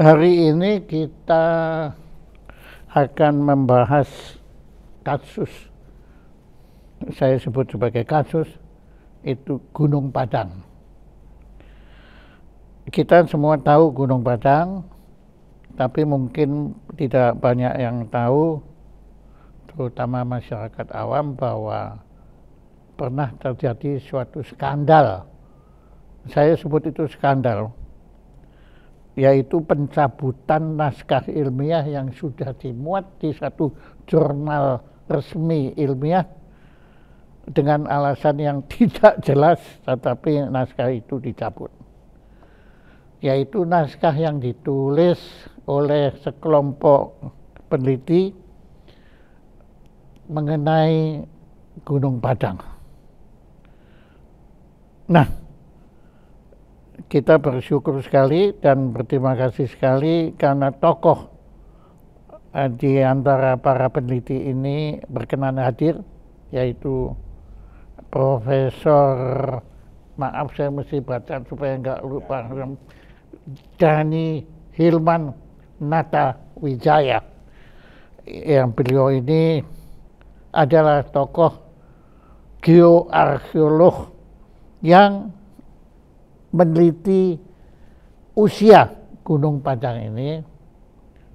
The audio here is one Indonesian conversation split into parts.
Hari ini kita akan membahas kasus, saya sebut sebagai kasus, itu Gunung Padang. Kita semua tahu Gunung Padang, tapi mungkin tidak banyak yang tahu, terutama masyarakat awam, bahwa pernah terjadi suatu skandal. Saya sebut itu skandal, yaitu pencabutan naskah ilmiah yang sudah dimuat di satu jurnal resmi ilmiah dengan alasan yang tidak jelas, tetapi naskah itu dicabut. Yaitu naskah yang ditulis oleh sekelompok peneliti mengenai Gunung Padang. Nah, kita bersyukur sekali dan berterima kasih sekali karena tokoh di antara para peneliti ini berkenan hadir, yaitu Profesor, maaf saya mesti baca supaya nggak lupa, Dhani Hilman Natawijaya. Yang beliau ini adalah tokoh geoarkeolog yang meneliti usia Gunung Padang ini,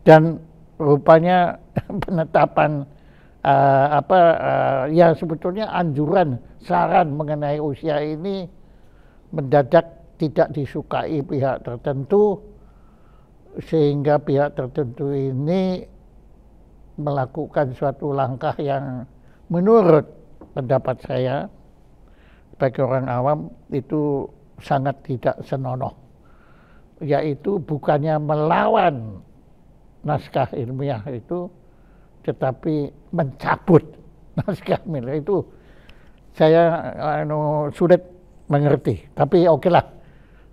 dan rupanya penetapan ya sebetulnya anjuran saran mengenai usia ini mendadak tidak disukai pihak tertentu, sehingga pihak tertentu ini melakukan suatu langkah yang menurut pendapat saya sebagai orang awam itu sangat tidak senonoh, yaitu bukannya melawan naskah ilmiah itu, tetapi mencabut naskah ilmiah itu. Saya sulit mengerti, tapi oke lah.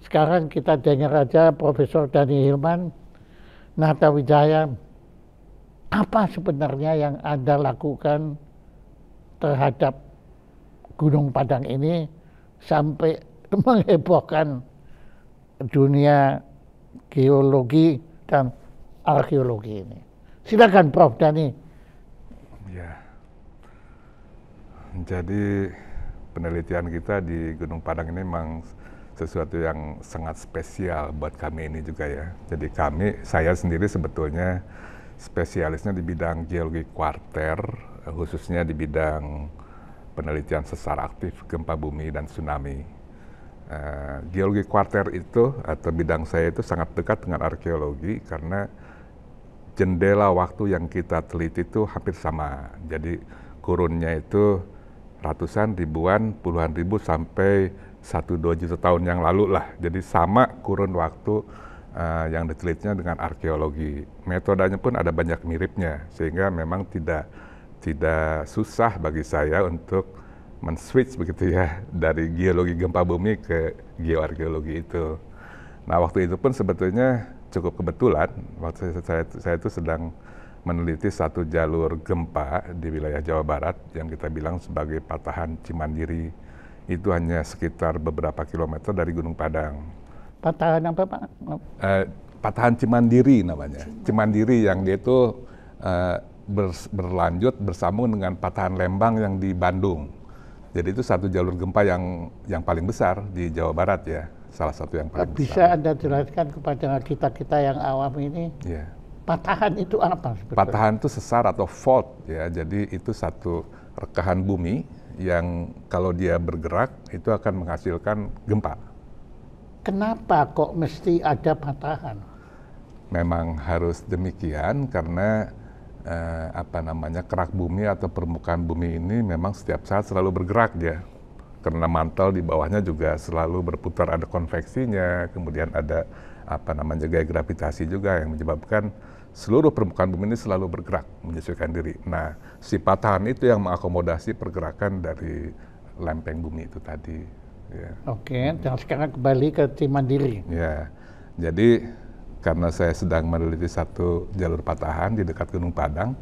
Sekarang kita dengar aja Profesor Dhani Hilman Natawijaya, apa sebenarnya yang Anda lakukan terhadap Gunung Padang ini sampai menghebohkan dunia geologi dan arkeologi ini. Silakan Prof. Dhani. Ya, jadi penelitian kita di Gunung Padang ini memang sesuatu yang sangat spesial buat kami ini juga ya. Jadi saya sendiri sebetulnya spesialisnya di bidang geologi kuarter, khususnya di bidang penelitian sesar aktif, gempa bumi dan tsunami. Geologi kuarter itu atau bidang saya itu sangat dekat dengan arkeologi karena jendela waktu yang kita teliti itu hampir sama. Jadi kurunnya itu ratusan, ribuan, puluhan ribu sampai 1-2 juta tahun yang lalu lah. Jadi sama kurun waktu yang ditelitinya dengan arkeologi. Metodenya pun ada banyak miripnya, sehingga memang tidak susah bagi saya untuk men-switch begitu ya dari geologi gempa bumi ke geoarkeologi itu. Nah, waktu itu pun sebetulnya cukup kebetulan waktu saya itu sedang meneliti satu jalur gempa di wilayah Jawa Barat yang kita bilang sebagai patahan Cimandiri. Itu hanya sekitar beberapa kilometer dari Gunung Padang. Patahan apa, Pak? Patahan Cimandiri namanya. Cimandiri yang dia itu berlanjut bersambung dengan patahan Lembang yang di Bandung. Jadi itu satu jalur gempa yang paling besar di Jawa Barat ya, salah satu yang paling besar. Bisa Anda jelaskan kepada kita yang awam ini, ya, patahan itu apa sebetulnya? Patahan itu sesar atau fault ya, jadi itu satu rekahan bumi yang kalau dia bergerak itu akan menghasilkan gempa. Kenapa kok mesti ada patahan? Memang harus demikian karena kerak bumi atau permukaan bumi ini memang setiap saat selalu bergerak ya. Karena mantel di bawahnya juga selalu berputar, ada konveksinya, kemudian ada gaya gravitasi juga yang menyebabkan seluruh permukaan bumi ini selalu bergerak, menyesuaikan diri. Nah, si patahan itu yang mengakomodasi pergerakan dari lempeng bumi itu tadi. Ya. Oke, dan sekarang kembali ke Cimandiri. Ya, jadi karena saya sedang meneliti satu jalur patahan di dekat Gunung Padang,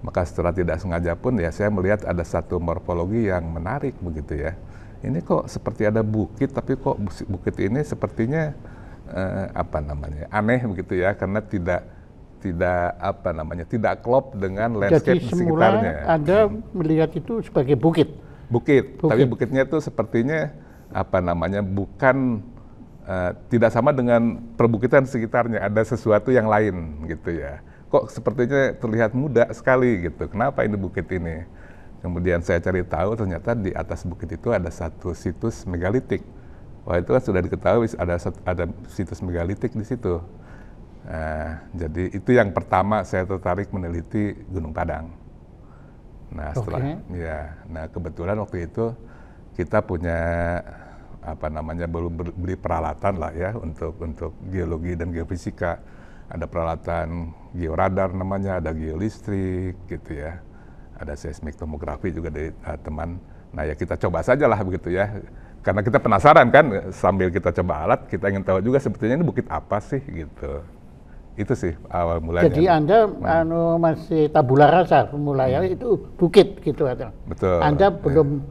maka secara tidak sengaja pun ya saya melihat ada satu morfologi yang menarik begitu ya. Ini kok seperti ada bukit, tapi kok bukit ini sepertinya aneh begitu ya, karena tidak klop dengan landscape Jadi sekitarnya. semula Anda melihat itu sebagai bukit. Bukit. Tapi bukitnya itu sepertinya bukan tidak sama dengan perbukitan sekitarnya, ada sesuatu yang lain gitu ya. Kok sepertinya terlihat muda sekali gitu. Kenapa ini bukit ini? Kemudian saya cari tahu, ternyata di atas bukit itu ada satu situs megalitik. Wah, itu kan sudah diketahui ada situs megalitik di situ. Jadi itu yang pertama saya tertarik meneliti Gunung Padang. Nah, setelah kebetulan waktu itu kita punya belum beli peralatan lah ya untuk geologi dan geofisika. Ada peralatan georadar namanya, ada geolistrik gitu ya. Ada seismik tomografi juga dari teman. Nah ya kita coba saja lah begitu ya. Karena kita penasaran kan, sambil kita coba alat, kita ingin tahu juga sebetulnya ini bukit apa sih gitu. Itu sih awal mulanya. Jadi Anda masih tabula rasa mulanya itu bukit gitu atau? Betul. Anda belum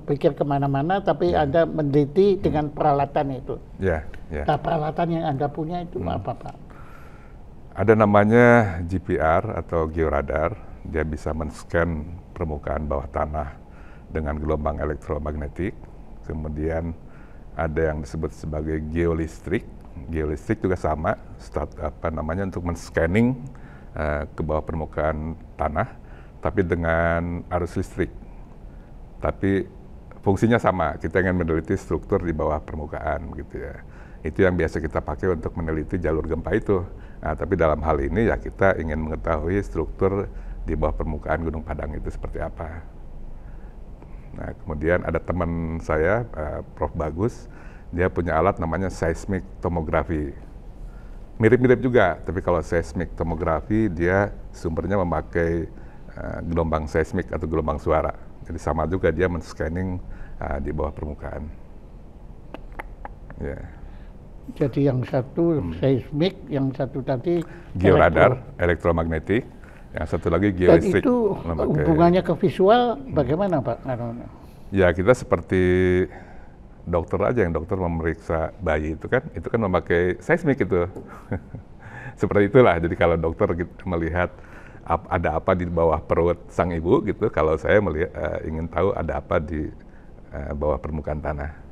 pikir kemana-mana, tapi Anda meneliti dengan peralatan itu. Ya. Nah, peralatan yang Anda punya itu apa, Pak? Ada namanya GPR atau georadar. Dia bisa men-scan permukaan bawah tanah dengan gelombang elektromagnetik. Kemudian ada yang disebut sebagai geolistrik. Geolistrik juga sama, untuk men-scanning ke bawah permukaan tanah, tapi dengan arus listrik. Tapi fungsinya sama, kita ingin meneliti struktur di bawah permukaan gitu ya. Itu yang biasa kita pakai untuk meneliti jalur gempa itu. Nah, tapi dalam hal ini ya kita ingin mengetahui struktur di bawah permukaan Gunung Padang itu seperti apa. Nah, kemudian ada teman saya, Prof. Bagus, dia punya alat namanya seismik tomografi. Mirip-mirip juga, tapi kalau seismik tomografi dia sumbernya memakai gelombang seismik atau gelombang suara. Jadi sama juga dia men-scanning di bawah permukaan. Yeah. Jadi yang satu seismik, yang satu tadi georadar, elektromagnetik, yang satu lagi geolistrik. Dan itu hubungannya ke visual bagaimana, Pak? Ya kita seperti dokter aja, yang dokter memeriksa bayi itu kan memakai seismik itu. Seperti itulah. Jadi kalau dokter melihat ada apa di bawah perut sang ibu gitu, kalau saya ingin tahu ada apa di bawah permukaan tanah.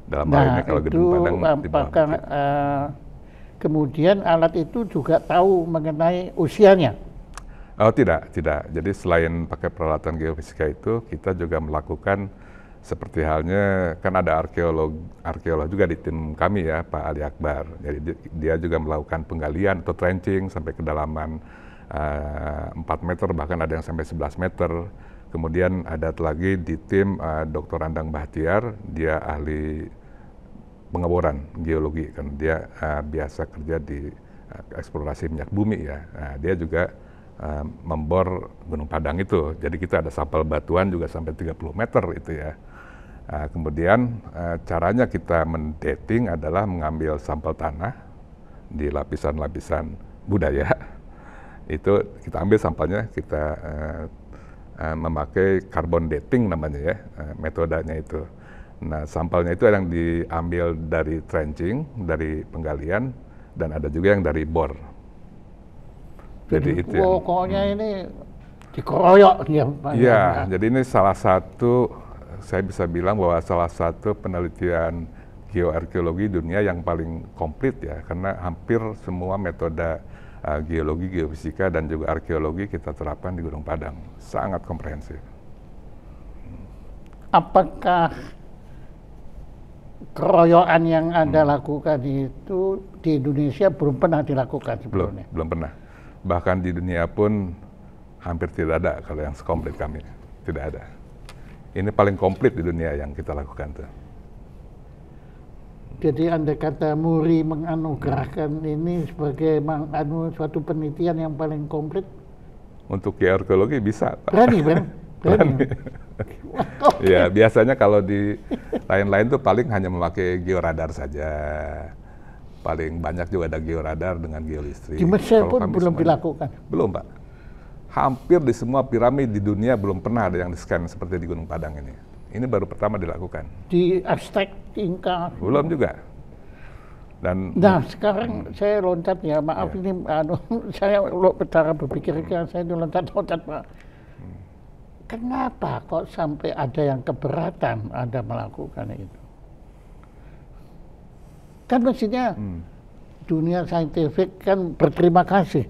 Dalam hal ini kalau Gunung Padang di bawah kemudian alat itu juga tahu mengenai usianya? Oh tidak. Jadi selain pakai peralatan geofisika itu, kita juga melakukan seperti halnya, kan ada arkeolog juga di tim kami ya, Pak Ali Akbar. Jadi dia juga melakukan penggalian atau trenching sampai kedalaman 4 meter, bahkan ada yang sampai 11 meter. Kemudian ada lagi di tim Dr. Andang Bahtiar, dia ahli pengeboran geologi, kan dia biasa kerja di eksplorasi minyak bumi ya. Nah, dia juga membor Gunung Padang itu. Jadi kita ada sampel batuan juga sampai 30 meter itu ya. Kemudian caranya kita mendating adalah mengambil sampel tanah di lapisan-lapisan budaya. Itu kita ambil sampelnya, kita memakai carbon dating namanya ya, metodenya itu. Nah, sampelnya itu yang diambil dari trenching, dari penggalian, dan ada juga yang dari bor. Jadi itu pokoknya ini dikeroyok ya, Pak. Iya, jadi ini salah satu, saya bisa bilang bahwa salah satu penelitian geoarkeologi dunia yang paling komplit ya, karena hampir semua metode geologi, geofisika, dan juga arkeologi kita terapkan di Gunung Padang. Sangat komprehensif. Apakah keroyokan yang Anda lakukan itu di Indonesia belum pernah dilakukan sebelumnya? Belum pernah. Bahkan di dunia pun hampir tidak ada kalau yang sekomplit kami. Tidak ada. Ini paling komplit di dunia yang kita lakukan tuh. Jadi Anda kata Muri menganugerahkan ini sebagai suatu penelitian yang paling komplit? Untuk geoarkeologi bisa, Pak. Berani. Ya, biasanya kalau di lain-lain tuh paling hanya memakai georadar saja. Paling banyak juga ada georadar dengan geolistrik. Di Mesir pun belum dilakukan? Belum, Pak. Hampir di semua piramid di dunia belum pernah ada yang di-scan seperti di Gunung Padang ini. Ini baru pertama dilakukan. Di Aztec, Inca? Belum juga. Dan Nah, sekarang saya loncat ya, maaf ini saya cara berpikir saya ini loncat-loncat Pak. Kenapa kok sampai ada yang keberatan Anda melakukan itu? Kan mestinya dunia saintifik kan berterima kasih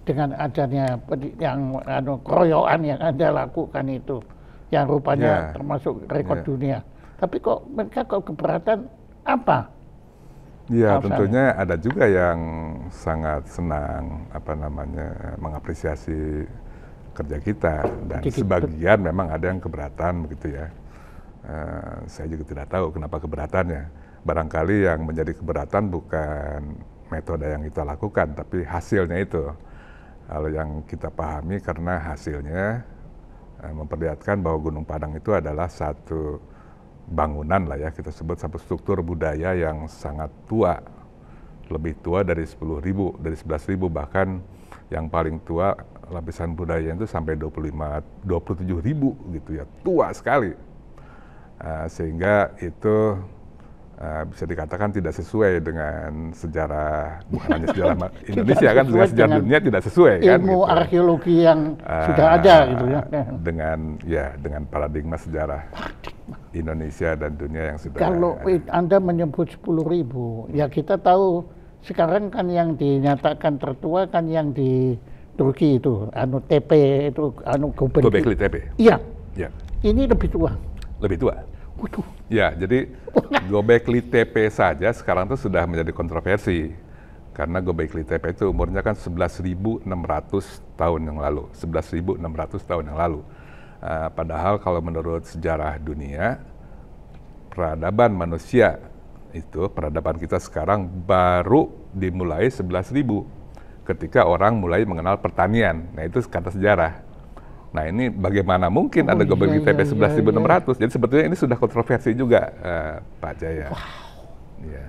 dengan adanya yang keroyokan yang Anda lakukan itu, yang rupanya termasuk rekor dunia. Tapi kok mereka kok keberatan apa? Ya, tentunya ada juga yang sangat senang mengapresiasi kerja kita, dan sebagian memang ada yang keberatan begitu ya. Saya juga tidak tahu kenapa keberatannya. Barangkali yang menjadi keberatan bukan metode yang kita lakukan, tapi hasilnya itu. Kalau yang kita pahami karena hasilnya memperlihatkan bahwa Gunung Padang itu adalah satu bangunan lah ya, kita sebut satu struktur budaya yang sangat tua, lebih tua dari 10.000, dari 11.000, bahkan yang paling tua lapisan budaya itu sampai 27.000 gitu ya, tua sekali. Sehingga itu bisa dikatakan tidak sesuai dengan sejarah, bukan hanya sejarah Indonesia kan, juga sejarah dunia tidak sesuai kan. Ilmu gitu. arkeologi yang sudah ada gitu ya. Dengan paradigma sejarah Indonesia dan dunia yang sudah. Kalau Anda menyebut 10.000, ya kita tahu sekarang kan yang dinyatakan tertua kan yang di Turki itu, TP itu, Göbekli Tepe. Iya. Ya. Ini lebih tua. Lebih tua. Waduh. Ya, jadi Göbekli Tepe saja sekarang itu sudah menjadi kontroversi. Karena Göbekli Tepe itu umurnya kan 11.600 tahun yang lalu. 11.600 tahun yang lalu. Padahal kalau menurut sejarah dunia, peradaban manusia itu, peradaban kita sekarang baru dimulai 11.000 ketika orang mulai mengenal pertanian. Nah itu kata sejarah. Nah ini bagaimana mungkin ada Göbekli Tepe 11.600? Jadi sebetulnya ini sudah kontroversi juga, Pak Jaya. Wow. Ya.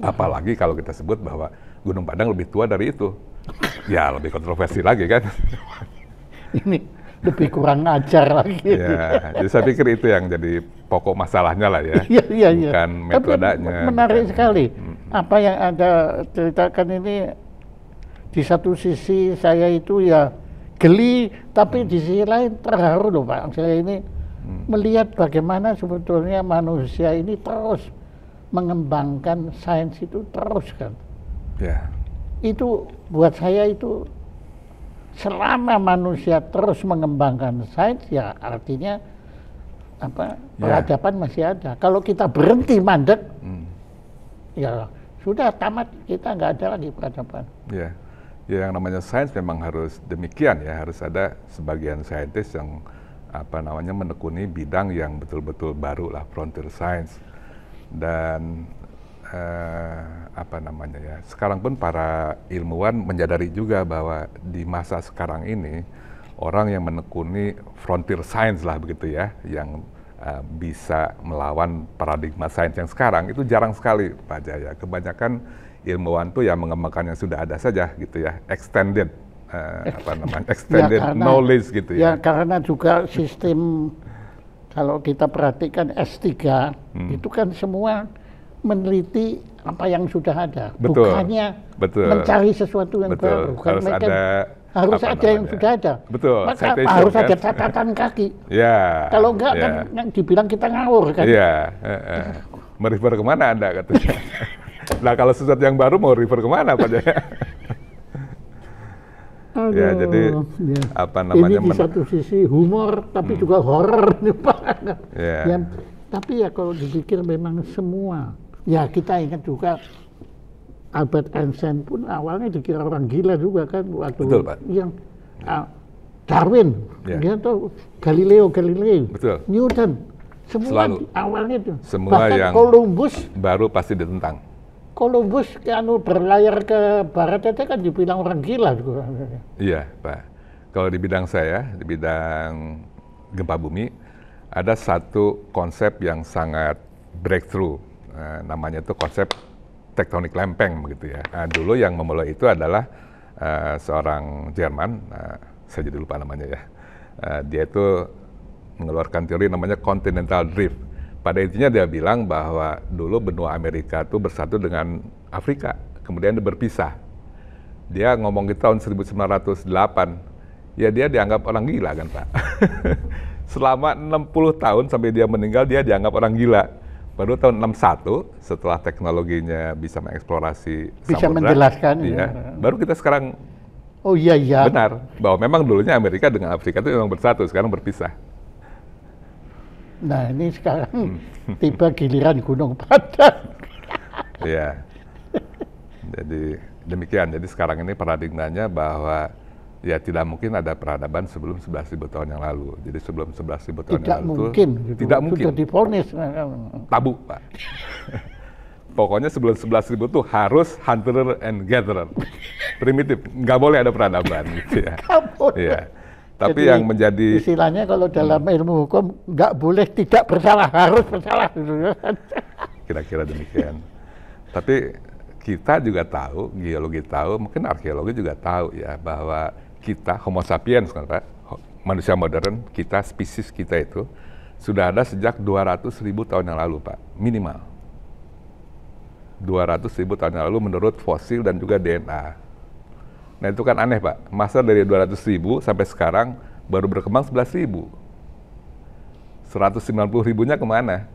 Apalagi kalau kita sebut bahwa Gunung Padang lebih tua dari itu. Ya lebih kontroversi lagi kan. Ini lebih kurang ajar lagi. Ya, jadi saya pikir itu yang jadi pokok masalahnya lah ya. Iya. Bukan metodenya. Tapi menarik sekali. Apa yang Anda ceritakan ini, di satu sisi saya itu ya geli, tapi di sisi lain terharu loh Pak. Saya ini melihat bagaimana sebetulnya manusia ini terus mengembangkan sains itu terus kan. Ya. Itu buat saya itu selama manusia terus mengembangkan sains ya artinya peradaban masih ada. Kalau kita berhenti mandek, ya sudah tamat, kita nggak ada lagi peradaban. Ya. Ya, yang namanya sains memang harus demikian ya, harus ada sebagian saintis yang menekuni bidang yang betul-betul baru lah, frontier science. Dan sekarang pun para ilmuwan menyadari juga bahwa di masa sekarang ini orang yang menekuni frontier science lah begitu ya, yang bisa melawan paradigma sains yang sekarang itu jarang sekali Pak Jaya. Kebanyakan ilmuwan tuh yang mengembangkan yang sudah ada saja gitu ya, extended knowledge gitu ya. Ya karena juga sistem kalau kita perhatikan S3 itu kan semua meneliti apa yang sudah ada, bukannya mencari sesuatu yang baru. Harus ada yang sudah ada. Betul. Maka harus ada catatan kaki. Ya. Kalau enggak kan dibilang kita ngawur kan. Iya. Merefer kemana Anda katanya? Nah kalau sesuatu yang baru mau refer kemana Pak Jaya? Ya jadi ini di satu sisi humor tapi juga horor nih Pak. Ya, tapi ya kalau dipikir memang semua. Ya kita ingat juga Albert Einstein pun awalnya dikira orang gila juga kan waktu. Betul, Pak. Yang Darwin, dia tuh Galileo, betul. Newton, semua awalnya itu. Semua bahkan yang Columbus baru pasti ditentang. Columbus berlayar ke barat itu kan dibilang orang gila juga. Iya, Pak. Kalau di bidang saya, di bidang gempa bumi, ada satu konsep yang sangat breakthrough. Namanya itu konsep tektonik lempeng begitu ya. Dulu yang memulai itu adalah seorang Jerman, saya jadi lupa namanya ya. Dia itu mengeluarkan teori namanya continental drift. pada intinya dia bilang bahwa dulu benua Amerika itu bersatu dengan Afrika, kemudian dia berpisah. Dia ngomong di tahun 1908, ya dia dianggap orang gila kan Pak. Selama 60 tahun sampai dia meninggal dia dianggap orang gila. Baru tahun 61 setelah teknologinya bisa mengeksplorasi Bisa samudra, menjelaskan. iya, baru kita sekarang Oh iya. benar bahwa memang dulunya Amerika dengan Afrika itu memang bersatu, sekarang berpisah. Nah ini sekarang tiba giliran Gunung Padang. Iya. Jadi demikian. Jadi sekarang ini paradigmanya bahwa ya tidak mungkin ada peradaban sebelum 11.000 tahun yang lalu. Jadi sebelum 11.000 tahun Tidak yang lalu mungkin. itu Gitu. tidak mungkin. Sudah divonis. Tabu, Pak. Pokoknya sebelum 11.000 itu harus hunter and gatherer. Primitif, nggak boleh ada peradaban gitu ya. Iya. Tapi Jadi, yang menjadi istilahnya kalau dalam ilmu hukum nggak boleh tidak bersalah, harus bersalah. kira-kira demikian. Tapi kita juga tahu, geologi tahu, mungkin arkeologi juga tahu ya bahwa kita Homo sapiens kan Pak, manusia modern, kita spesies kita itu sudah ada sejak 200.000 tahun yang lalu Pak, minimal. 200.000 tahun yang lalu menurut fosil dan juga DNA. Nah itu kan aneh Pak, masa dari 200.000 sampai sekarang baru berkembang 11.000. 190.000-nya kemana?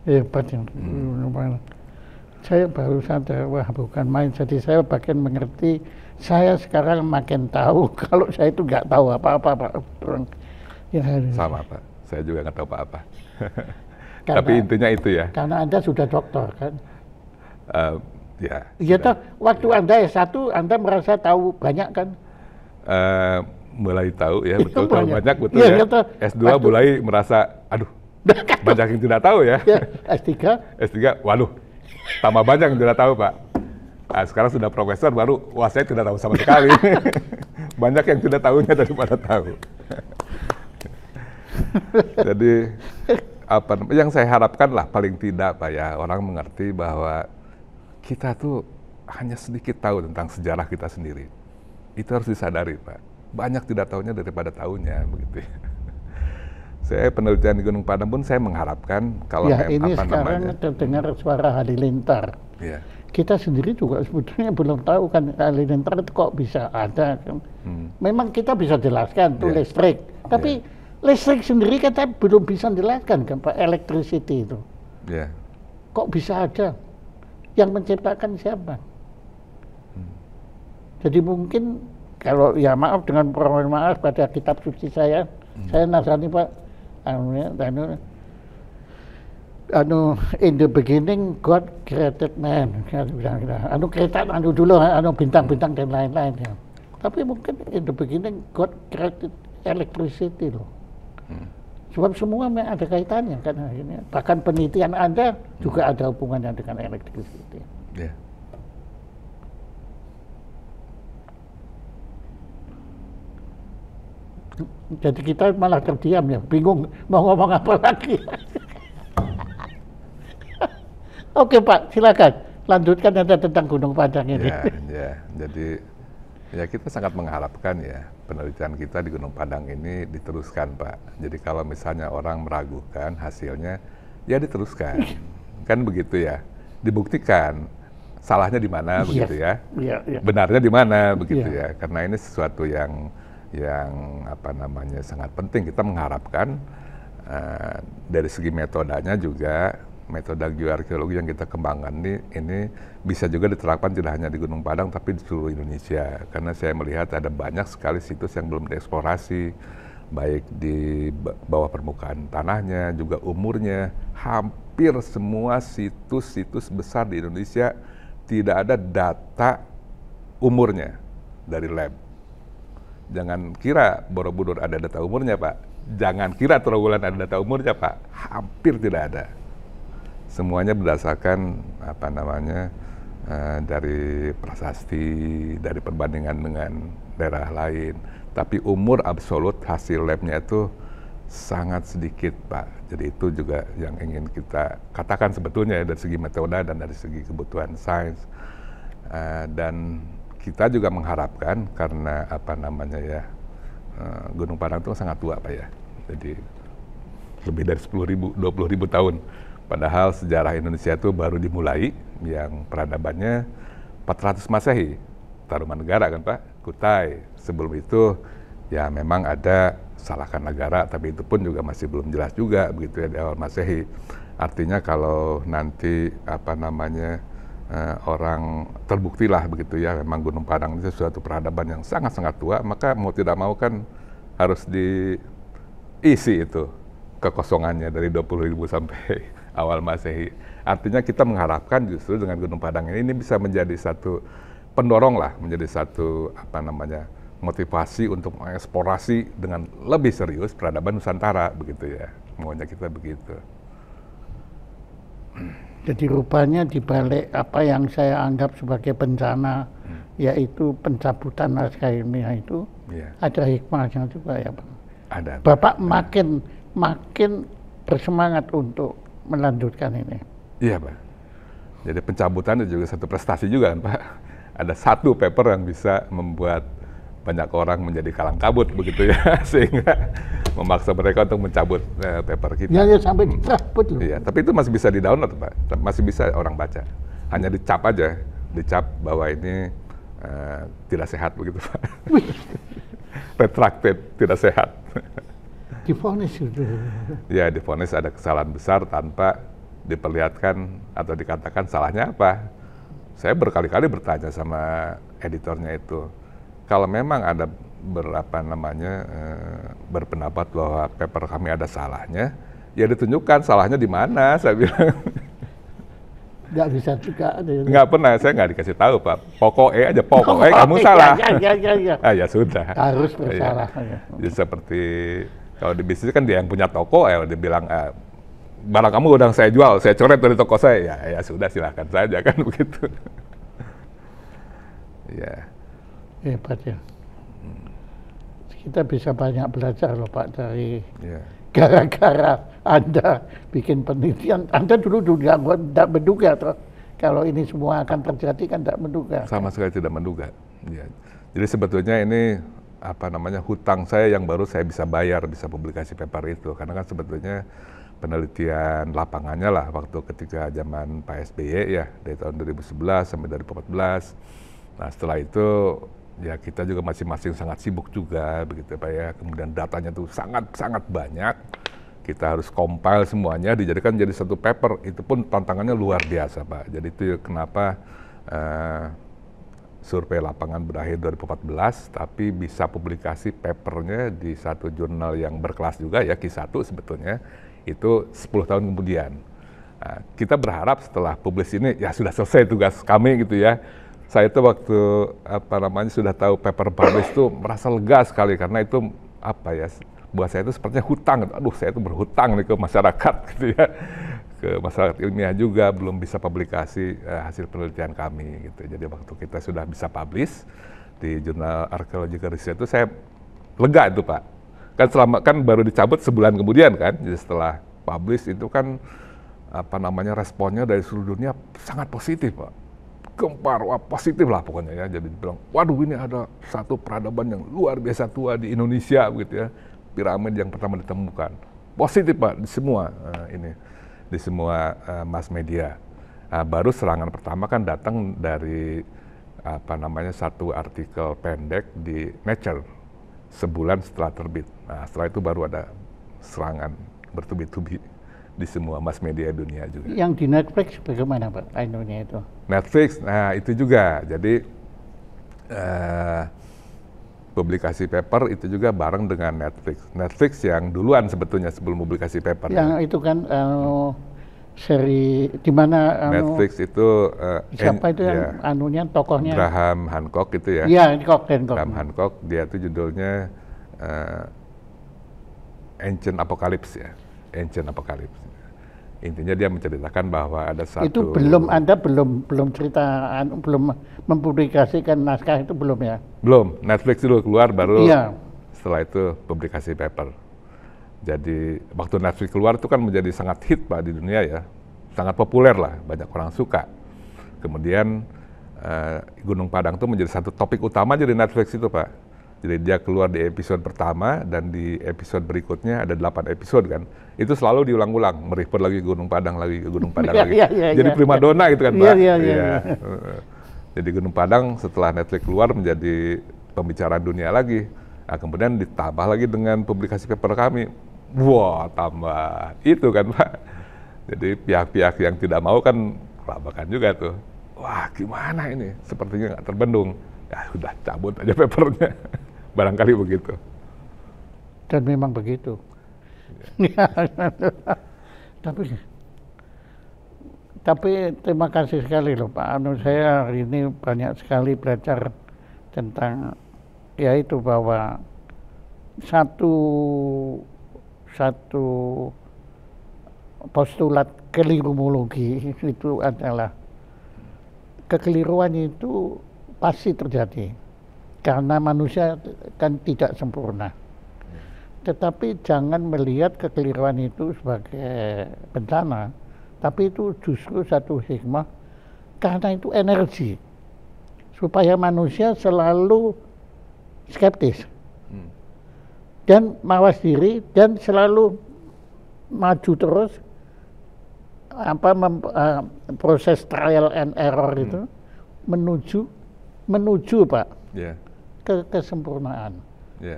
Hebat yang saya baru sadar, wah bukan main. Jadi saya makin mengerti, saya sekarang makin tahu kalau saya itu nggak tahu apa-apa Pak. Ya, sama Pak, saya juga nggak tahu apa-apa. Karena- Tapi intinya itu ya. karena Anda sudah doktor kan. Ya. Iya toh, waktu Anda S1 Anda merasa tahu banyak kan? Mulai tahu ya, Itu betul tahu banyak. banyak betul Iya, ya. iya toh. S2 Waktu- mulai merasa, aduh, banyak yang tidak tahu ya. Ya, S3 S3, waduh, tambah banyak yang tidak tahu Pak. Nah, sekarang sudah profesor baru, wah saya tidak tahu sama sekali. Banyak yang tidak tahunya daripada tahu. Jadi apa yang saya harapkan lah paling tidak Pak ya, orang mengerti bahwa kita tuh hanya sedikit tahu tentang sejarah kita sendiri. Itu harus disadari Pak. Banyak tidak tahunya daripada tahunya begitu ya. Saya penelitian di Gunung Padang pun saya mengharapkan kalau ya ini apa sekarang namanya. terdengar suara halilintar. Ya. Kita sendiri juga sebetulnya belum tahu kan halilintar itu kok bisa ada kan. Memang kita bisa jelaskan itu Ya. listrik, tapi listrik sendiri kita belum bisa jelaskan kan Pak, electricity itu. Ya. Kok bisa ada? Yang menciptakan siapa? Jadi mungkin kalau ya maaf dengan permohonan maaf pada kitab suci saya Nasrani Pak, in the beginning God created man, bintang-bintang dan lain-lain ya. Tapi mungkin in the beginning God created electricity loh. Sebab semua ada kaitannya kan akhirnya. Bahkan penelitian Anda juga ada hubungannya dengan electricity. Ya. Jadi kita malah terdiam ya, bingung mau ngomong apa lagi. Oke Pak, silakan lanjutkan Anda tentang Gunung Padang ini. Ya. Jadi ya kita sangat mengharapkan ya penelitian kita di Gunung Padang ini diteruskan Pak. Jadi kalau misalnya orang meragukan hasilnya, ya diteruskan. Kan begitu ya, dibuktikan salahnya di mana begitu ya, Iya. benarnya di mana begitu Iya. ya. Karena ini sesuatu yang apa namanya sangat penting. Kita mengharapkan dari segi metodenya juga, metode geoarkeologi yang kita kembangkan ini bisa juga diterapkan tidak hanya di Gunung Padang tapi di seluruh Indonesia. Karena saya melihat ada banyak sekali situs yang belum dieksplorasi, baik di bawah permukaan tanahnya, juga umurnya. Hampir semua situs-situs besar di Indonesia tidak ada data umurnya dari lab. Jangan kira Borobudur ada data umurnya Pak. Jangan kira Trawulan ada data umurnya Pak. Hampir tidak ada. Semuanya berdasarkan apa namanya dari prasasti, dari perbandingan dengan daerah lain. Tapi umur absolut hasil labnya itu sangat sedikit Pak. Jadi itu juga yang ingin kita katakan sebetulnya dari segi metode dan dari segi kebutuhan sains. Dan kita juga mengharapkan karena apa namanya ya, Gunung Padang itu sangat tua Pak ya. Jadi lebih dari 10.000, 20.000 tahun. Padahal sejarah Indonesia itu baru dimulai yang peradabannya 400 Masehi. Tarumanegara kan Pak, Kutai. Sebelum itu ya memang ada Salakanagara, tapi itu pun juga masih belum jelas juga begitu ya di awal Masehi. Artinya kalau nanti apa namanya orang terbuktilah begitu ya memang Gunung Padang itu suatu peradaban yang sangat-sangat tua, maka mau tidak mau kan harus diisi itu kekosongannya dari 20.000 sampai awal Masehi. Artinya kita mengharapkan justru dengan Gunung Padang ini bisa menjadi satu pendorong lah, menjadi satu apa namanya motivasi untuk mengeksplorasi dengan lebih serius peradaban Nusantara begitu ya. Maunya kita begitu. Jadi rupanya di balik apa yang saya anggap sebagai bencana, yaitu pencabutan naskah ilmiah itu, ada hikmahnya juga ya Pak. Ada. Bapak makin bersemangat untuk melanjutkan ini. Iya Pak. Jadi pencabutan itu juga satu prestasi juga kan Pak. Ada satu paper yang bisa membuat banyak orang menjadi kalang kabut begitu ya, sehingga memaksa mereka untuk mencabut paper kita. Ya sampai dicabut loh. Iya, tapi itu masih bisa di-download Pak, masih bisa orang baca. Hanya dicap aja, dicap bahwa ini tidak sehat begitu Pak. Retracted, tidak sehat. Divonis itu. Ya, divonis ada kesalahan besar tanpa diperlihatkan atau dikatakan salahnya apa. Saya berkali-kali bertanya sama editornya itu, kalau memang ada berpendapat bahwa paper kami ada salahnya, ya ditunjukkan salahnya di mana, saya bilang. Nggak bisa juga. Nggak pernah, saya nggak dikasih tahu Pak. Pokoknya aja, pokoknya kamu salah. Ya. Ya sudah. Harus bersalah. Ya. Jadi seperti kalau di bisnis kan dia yang punya toko, ya dia bilang barang kamu udah saya jual, saya coret dari toko saya. Ya sudah silahkan saja kan begitu. Ya. Hebat ya. Kita bisa banyak belajar loh Pak dari gara-gara Anda bikin penelitian. Anda dulu juga tidak menduga toh, kalau ini semua akan terjadi kan tidak menduga. Sama sekali tidak menduga. Ya. Jadi sebetulnya ini apa namanya hutang saya yang baru saya bisa bayar, bisa publikasi paper itu. Karena kan sebetulnya penelitian lapangannya lah waktu ketika zaman Pak SBY ya, dari tahun 2011 sampai 2014. Nah setelah itu ya kita juga masing-masing sangat sibuk juga begitu Pak ya. Kemudian datanya tuh sangat banyak. Kita harus compile semuanya dijadikan jadi satu paper. Itu pun tantangannya luar biasa Pak. Jadi itu kenapa survei lapangan berakhir 2014 tapi bisa publikasi papernya di satu jurnal yang berkelas juga ya, Q1 sebetulnya. Itu 10 tahun kemudian. Nah, kita berharap setelah publis ini ya sudah selesai tugas kami gitu ya. Saya itu waktu sudah tahu paper publish itu merasa lega sekali karena itu buat saya itu sepertinya hutang. Aduh, saya itu berhutang nih ke masyarakat gitu ya, ke masyarakat ilmiah juga belum bisa publikasi hasil penelitian kami gitu. Jadi waktu kita sudah bisa publish di jurnal Archaeological Research itu saya lega itu Pak. Kan baru dicabut sebulan kemudian kan. Jadi setelah publish itu kan responnya dari seluruh dunia sangat positif Pak. Gempar, wah positif lah pokoknya ya. Jadi bilang, waduh ini ada satu peradaban yang luar biasa tua di Indonesia begitu ya. Piramid yang pertama ditemukan. Positif Pak di semua di semua mass media. Baru serangan pertama kan datang dari satu artikel pendek di Nature sebulan setelah terbit. Nah setelah itu baru ada serangan bertubi-tubi di semua mass media dunia juga. Yang di Netflix bagaimana Pak Indonesia itu? Netflix, nah itu juga. Jadi publikasi paper itu juga bareng dengan Netflix. Netflix yang duluan sebetulnya sebelum publikasi paper. Yang itu kan seri di mana Netflix itu siapa itu yang tokohnya? Graham Hancock itu ya. Iya, Hancock. Graham Hancock, dia itu judulnya Ancient Apocalypse ya. Ancient Apocalypse. Intinya dia menceritakan bahwa ada satu. Itu Anda belum cerita, belum mempublikasikan naskah itu belum ya? Belum. Netflix dulu keluar baru. Iya. Setelah itu publikasi paper. Jadi waktu Netflix keluar itu kan menjadi sangat hit Pak di dunia ya, sangat populer lah, banyak orang suka. Kemudian Gunung Padang itu menjadi satu topik utama di Netflix itu, Pak. Jadi dia keluar di episode pertama dan di episode berikutnya ada 8 episode kan. Itu selalu diulang-ulang, meriput lagi Gunung Padang lagi ke Gunung Padang lagi. Jadi primadona gitu kan, Pak. Jadi Gunung Padang setelah Netflix keluar menjadi pembicaraan dunia lagi. Nah, kemudian ditambah lagi dengan publikasi paper kami. Wah, tambah itu kan, Pak. Jadi pihak-pihak yang tidak mau kan kelabakan juga tuh. Wah, gimana ini? Sepertinya nggak terbendung. Ya udah cabut aja papernya. Barangkali begitu. Dan memang begitu. Ya. Tapi terima kasih sekali loh Pak. Saya hari ini banyak sekali belajar tentang yaitu bahwa satu postulat kelirumologi itu adalah kekeliruan itu pasti terjadi karena manusia kan tidak sempurna. Tetapi jangan melihat kekeliruan itu sebagai bencana, tapi itu justru satu hikmah karena itu energi supaya manusia selalu skeptis dan mawas diri dan selalu maju terus proses trial and error itu menuju Pak ke kesempurnaan.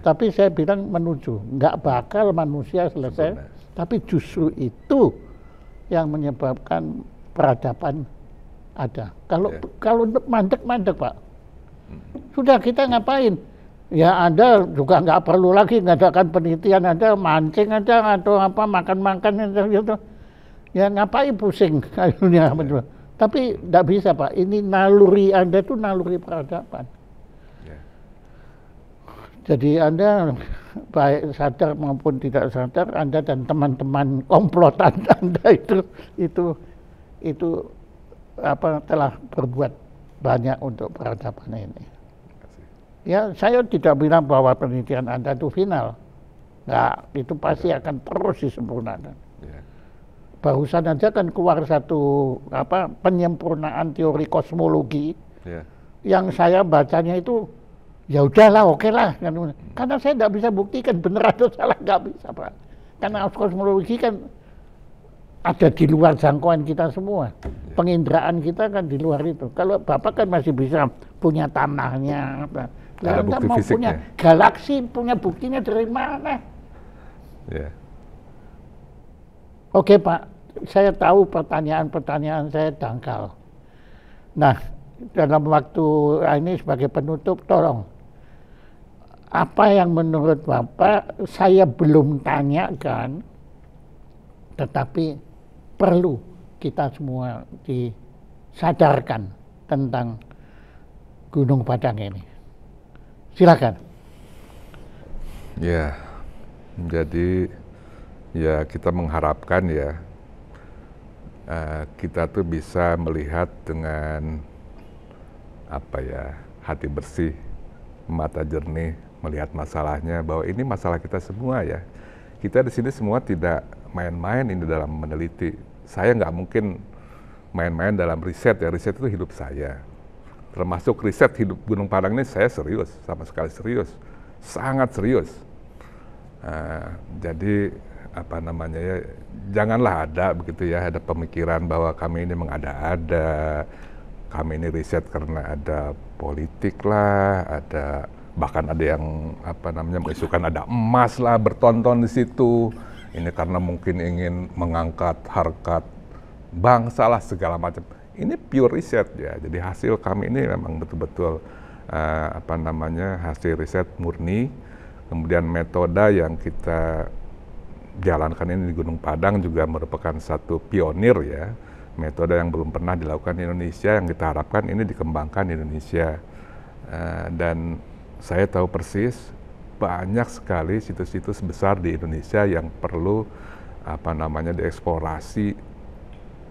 Tapi saya bilang menuju, nggak bakal manusia selesai, tapi justru itu yang menyebabkan peradaban ada. Kalau mandek Pak, sudah kita ngapain? Ya Anda juga nggak perlu lagi ngadakan penelitian, Anda mancing aja atau apa makan-makan gitu. Ya ngapain pusing kayaknya. Tapi nggak bisa Pak, ini naluri Anda itu naluri peradaban. Jadi Anda baik sadar maupun tidak sadar, Anda dan teman-teman komplotan Anda itu telah berbuat banyak untuk peradaban ini. Ya, saya tidak bilang bahwa penelitian Anda itu final. Enggak, itu pasti akan terus disempurnakan. Barusan aja kan keluar satu penyempurnaan teori kosmologi yang saya bacanya itu ya udahlah, oke lah. Karena saya tidak bisa buktikan benar atau salah, nggak bisa Pak. Karena kosmologi kan ada di luar jangkauan kita semua. Penginderaan kita kan di luar itu. Kalau Bapak kan masih bisa punya tanahnya. Nah, Anda mau punya galaksi, punya buktinya dari mana? Oke Pak, saya tahu pertanyaan-pertanyaan saya dangkal. Nah, dalam waktu ini sebagai penutup, tolong. Apa yang menurut Bapak saya belum tanyakan, tetapi perlu kita semua disadarkan tentang Gunung Padang ini. Silakan. Ya, jadi ya kita mengharapkan ya kita tuh bisa melihat dengan hati bersih, mata jernih, melihat masalahnya bahwa ini masalah kita semua ya. Kita di sini semua tidak main-main ini dalam meneliti. Saya nggak mungkin main-main dalam riset ya. Riset itu hidup saya. Termasuk riset hidup Gunung Padang ini saya serius, sama sekali serius, sangat serius. Jadi janganlah ada begitu ya, ada pemikiran bahwa kami ini mengada-ada, kami ini riset karena ada politik lah, bahkan ada yang mengisukan ada emas lah bertonton di situ. Ini karena mungkin ingin mengangkat harkat bangsa lah segala macam. Ini pure riset ya. Jadi hasil kami ini memang betul-betul hasil riset murni. Kemudian metode yang kita jalankan ini di Gunung Padang juga merupakan satu pionir ya. Metode yang belum pernah dilakukan di Indonesia, yang kita harapkan ini dikembangkan di Indonesia. Dan saya tahu persis banyak sekali situs-situs besar di Indonesia yang perlu dieksplorasi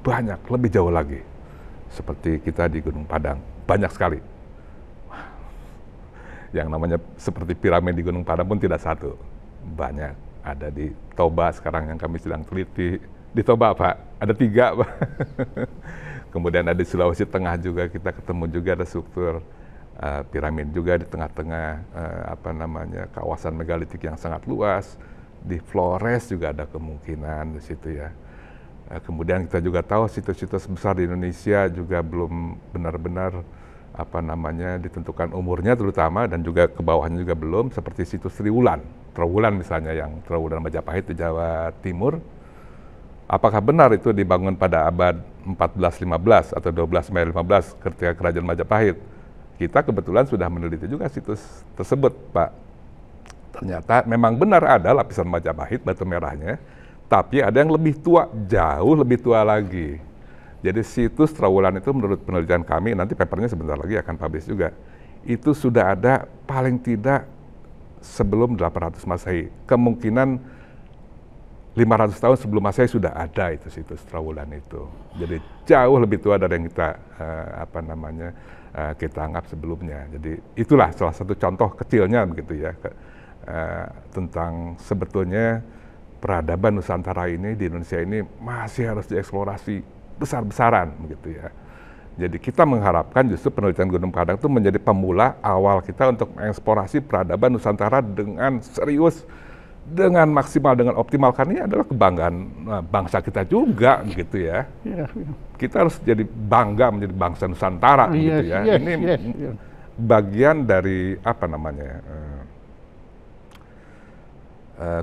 banyak, lebih jauh lagi. Seperti kita di Gunung Padang, banyak sekali. Yang namanya seperti piramid di Gunung Padang pun tidak satu, banyak. Ada di Toba sekarang yang kami sedang teliti. Di Toba Pak, ada 3 Pak. Kemudian ada di Sulawesi Tengah juga kita ketemu juga ada struktur piramid juga di tengah-tengah kawasan megalitik yang sangat luas. Di Flores juga ada kemungkinan di situ ya. Kemudian kita juga tahu situs-situs besar di Indonesia juga belum benar-benar ditentukan umurnya terutama, dan juga ke bawahnya juga belum, seperti situs Trowulan misalnya, yang Trowulan Majapahit di Jawa Timur. Apakah benar itu dibangun pada abad 14-15 atau 12-15 ketika Kerajaan Majapahit? Kita kebetulan sudah meneliti juga situs tersebut, Pak. Ternyata memang benar ada lapisan Majapahit, batu merahnya, tapi ada yang lebih tua, jauh lebih tua lagi. Jadi situs Trowulan itu menurut penelitian kami, nanti papernya sebentar lagi akan publish juga, itu sudah ada paling tidak sebelum 800 Masehi. Kemungkinan 500 tahun sebelum Masehi sudah ada itu situs Trowulan itu. Jadi jauh lebih tua dari yang kita kita anggap sebelumnya. Jadi itulah salah satu contoh kecilnya begitu ya tentang sebetulnya peradaban Nusantara ini di Indonesia ini masih harus dieksplorasi besar-besaran begitu ya. Jadi kita mengharapkan justru penelitian Gunung Padang itu menjadi pemula awal kita untuk mengeksplorasi peradaban Nusantara dengan serius, dengan maksimal, dengan optimal, karena ini adalah kebanggaan bangsa kita juga gitu ya. Kita harus jadi bangga menjadi bangsa Nusantara gitu ya. Ini bagian dari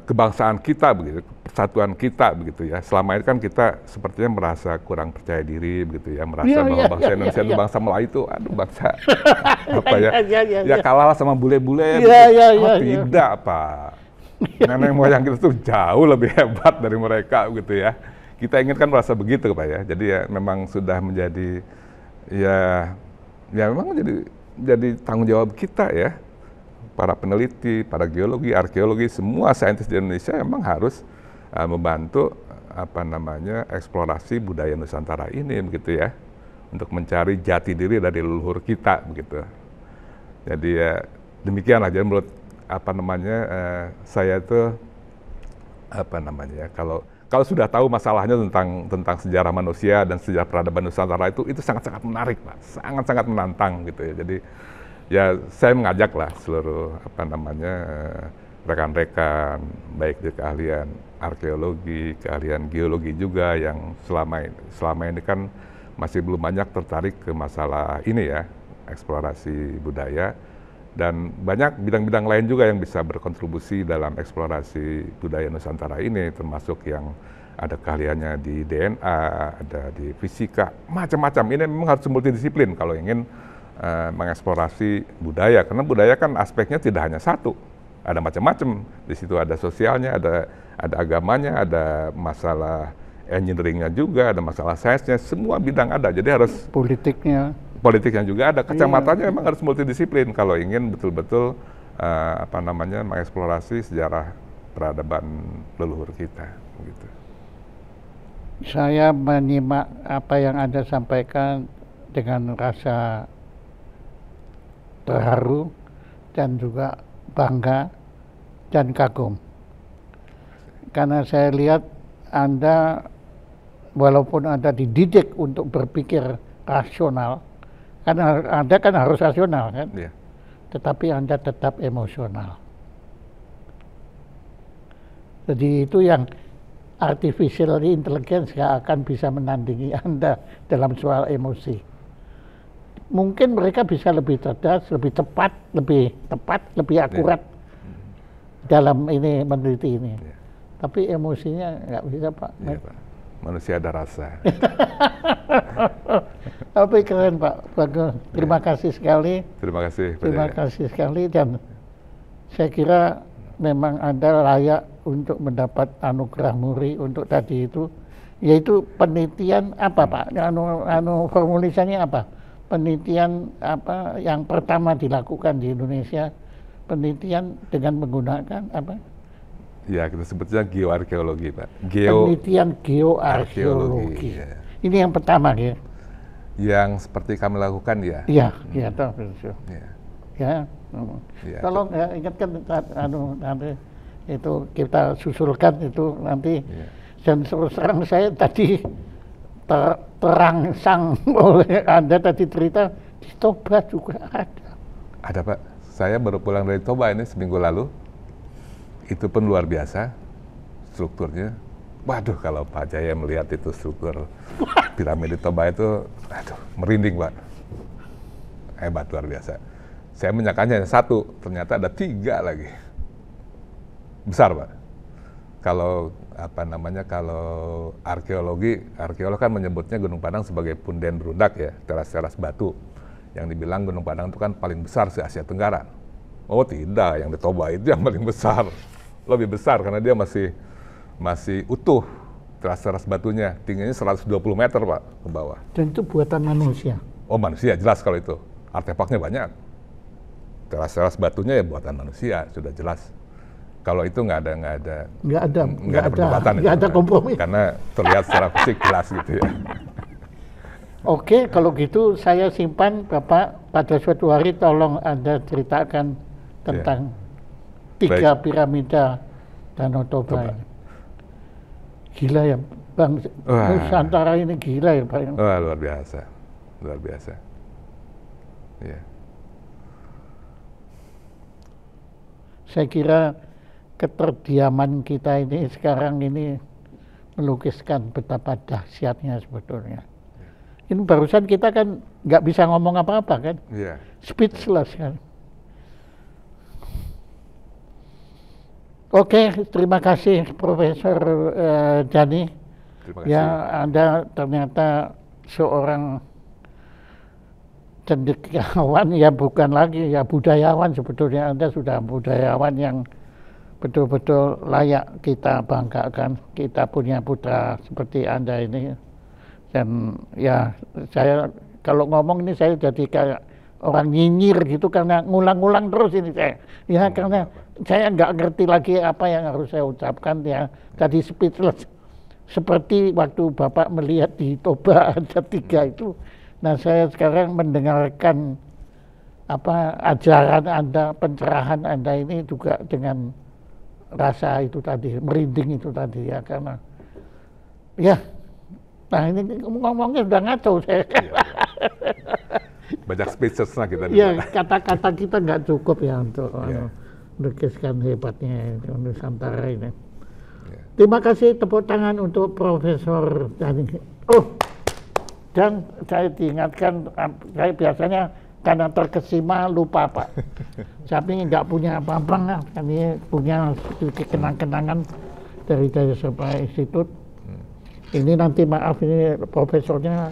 kebangsaan kita begitu, persatuan kita begitu ya. Selama ini kan kita sepertinya merasa kurang percaya diri begitu ya, merasa bahwa bangsa Indonesia itu bangsa Melayu itu, bangsa ya kalah sama bule-bule. Tidak, Pak. Nenek moyang kita tuh jauh lebih hebat dari mereka gitu ya. Kita ingin kan merasa begitu, Pak ya. Jadi ya memang sudah menjadi ya memang jadi tanggung jawab kita ya. Para peneliti, para geologi, arkeologi, semua saintis di Indonesia memang harus membantu eksplorasi budaya Nusantara ini begitu ya. Untuk mencari jati diri dari leluhur kita begitu. Jadi ya demikianlah. Jadi menurut saya itu kalau sudah tahu masalahnya tentang sejarah manusia dan sejarah peradaban Nusantara itu sangat-sangat menarik, Pak, sangat-sangat menantang gitu ya. Jadi ya saya mengajaklah seluruh rekan-rekan baik di keahlian arkeologi, keahlian geologi juga yang selama ini kan masih belum banyak tertarik ke masalah ini ya, eksplorasi budaya. Dan banyak bidang-bidang lain juga yang bisa berkontribusi dalam eksplorasi budaya Nusantara ini, termasuk yang ada keahliannya di DNA, ada di fisika, macam-macam. Ini memang harus multidisiplin kalau ingin mengeksplorasi budaya, karena budaya kan aspeknya tidak hanya satu, ada macam-macam. Di situ ada sosialnya, ada agamanya, ada masalah engineeringnya juga, ada masalah sainsnya, semua bidang ada. Jadi harus politiknya juga ada, kacamatanya memang harus multidisiplin kalau ingin betul-betul mengeksplorasi sejarah peradaban leluhur kita. Begitu. Saya menyimak apa yang Anda sampaikan dengan rasa terharu dan juga bangga dan kagum. Karena saya lihat Anda, walaupun Anda dididik untuk berpikir rasional, karena Anda kan harus rasional kan, tetapi Anda tetap emosional. Jadi itu yang artificial intelligence gak akan bisa menandingi Anda dalam soal emosi. Mungkin mereka bisa lebih cerdas, lebih tepat, lebih akurat dalam ini meneliti ini. Tapi emosinya nggak bisa, Pak. Iya, Pak. Manusia ada rasa. Tapi keren, Pak. Bagus. Terima kasih sekali. Terima kasih. Terima kasih sekali, dan saya kira memang Anda layak untuk mendapat anugerah Muri untuk tadi itu, yaitu penelitian apa, Pak? Formulisannya apa? Penelitian apa yang pertama dilakukan di Indonesia? Penelitian dengan menggunakan apa? Ya, kita sebutnya geoarkeologi, Pak. Penelitian geoarkeologi. Ya. Ini yang pertama ya. Yang seperti kami lakukan ya. Iya, iya, tahu. Ya. Ya. Tolong ya, ingatkan nanti itu kita susulkan itu nanti. Dan terus terang saya tadi terangsang oleh Anda tadi cerita, di Toba juga ada. Ada Pak, saya baru pulang dari Toba ini seminggu lalu, itu pun luar biasa strukturnya. Waduh, kalau Pak Jaya melihat itu struktur piramid di Toba itu, aduh, merinding Pak. Hebat, luar biasa. Saya menyangkanya hanya satu, ternyata ada 3 lagi. Besar Pak. Kalau kalau arkeolog kan menyebutnya Gunung Padang sebagai punden berundak ya, teras-teras batu. Yang dibilang Gunung Padang itu kan paling besar se Asia Tenggara. Oh tidak, yang di Toba itu yang paling besar. Lebih besar karena dia masih utuh teras-teras batunya. Tingginya 120 meter Pak ke bawah. Dan itu buatan manusia? Oh manusia, jelas kalau itu. Artefaknya banyak. Teras-teras batunya ya buatan manusia, sudah jelas. Kalau itu nggak ada perdebatan, nggak ada kompromi. Karena terlihat secara fisik jelas gitu ya. Oke, kalau gitu saya simpan Bapak, pada suatu hari tolong Anda ceritakan tentang 3 piramida Danau Toba. Gila ya Bang, Nusantara ini gila ya Pak. Wah, luar biasa, luar biasa. Ya. Saya kira keterdiaman kita ini sekarang ini melukiskan betapa dahsyatnya sebetulnya. Ini barusan kita kan nggak bisa ngomong apa-apa kan, speechless kan. Oke, terima kasih Profesor Dani. Terima kasih. Ya, Anda ternyata seorang cendekiawan, ya bukan lagi ya budayawan sebetulnya. Anda sudah budayawan yang betul-betul layak kita banggakan. Kita punya putra seperti Anda ini. Dan ya saya kalau ngomong ini saya jadi kayak orang nyinyir gitu karena ngulang-ngulang terus ini saya. Ya karena saya nggak ngerti lagi apa yang harus saya ucapkan ya. Tadi speechless. Seperti waktu Bapak melihat di Toba ada 3 itu. Nah saya sekarang mendengarkan ajaran Anda, pencerahan Anda ini juga dengan rasa itu tadi, merinding itu tadi ya, karena ya, nah ini ngomongnya udah ngaco saya. Banyak speechless lah kita. Ya, kata-kata kita nggak cukup ya untuk melukiskan hebatnya Nusantara ini. Terima kasih, tepuk tangan untuk Profesor Dani. Oh, dan saya diingatkan, saya biasanya karena terkesima lupa Pak. Tapi nggak punya apa-apa, kami punya sedikit kenang-kenangan dari Sepa Institut. Ini nanti maaf ini profesornya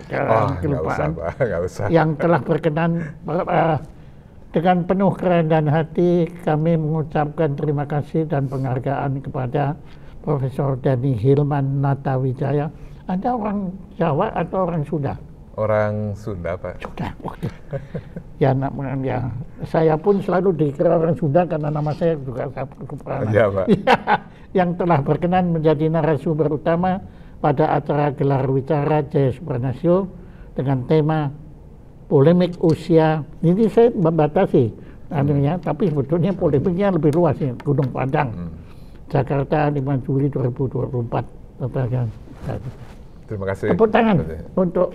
kelupaan. Nggak usah. Yang telah berkenan dengan penuh kerendahan hati kami mengucapkan terima kasih dan penghargaan kepada Profesor Dani Hilman Natawijaya. Anda orang Jawa atau orang Sunda? Orang Sunda Pak. Sunda. Ya, saya pun selalu dikira orang Sunda karena nama saya juga Kuprana. Iya Pak. Yang telah berkenan menjadi narasumber utama pada acara gelar wicara Jaya Supranatsio dengan tema polemik usia. Ini saya membatasi, tapi sebetulnya polemiknya lebih luas ya. Gunung Padang, Jakarta 5 Juli 2024. Terima kasih. Tepuk tangan untuk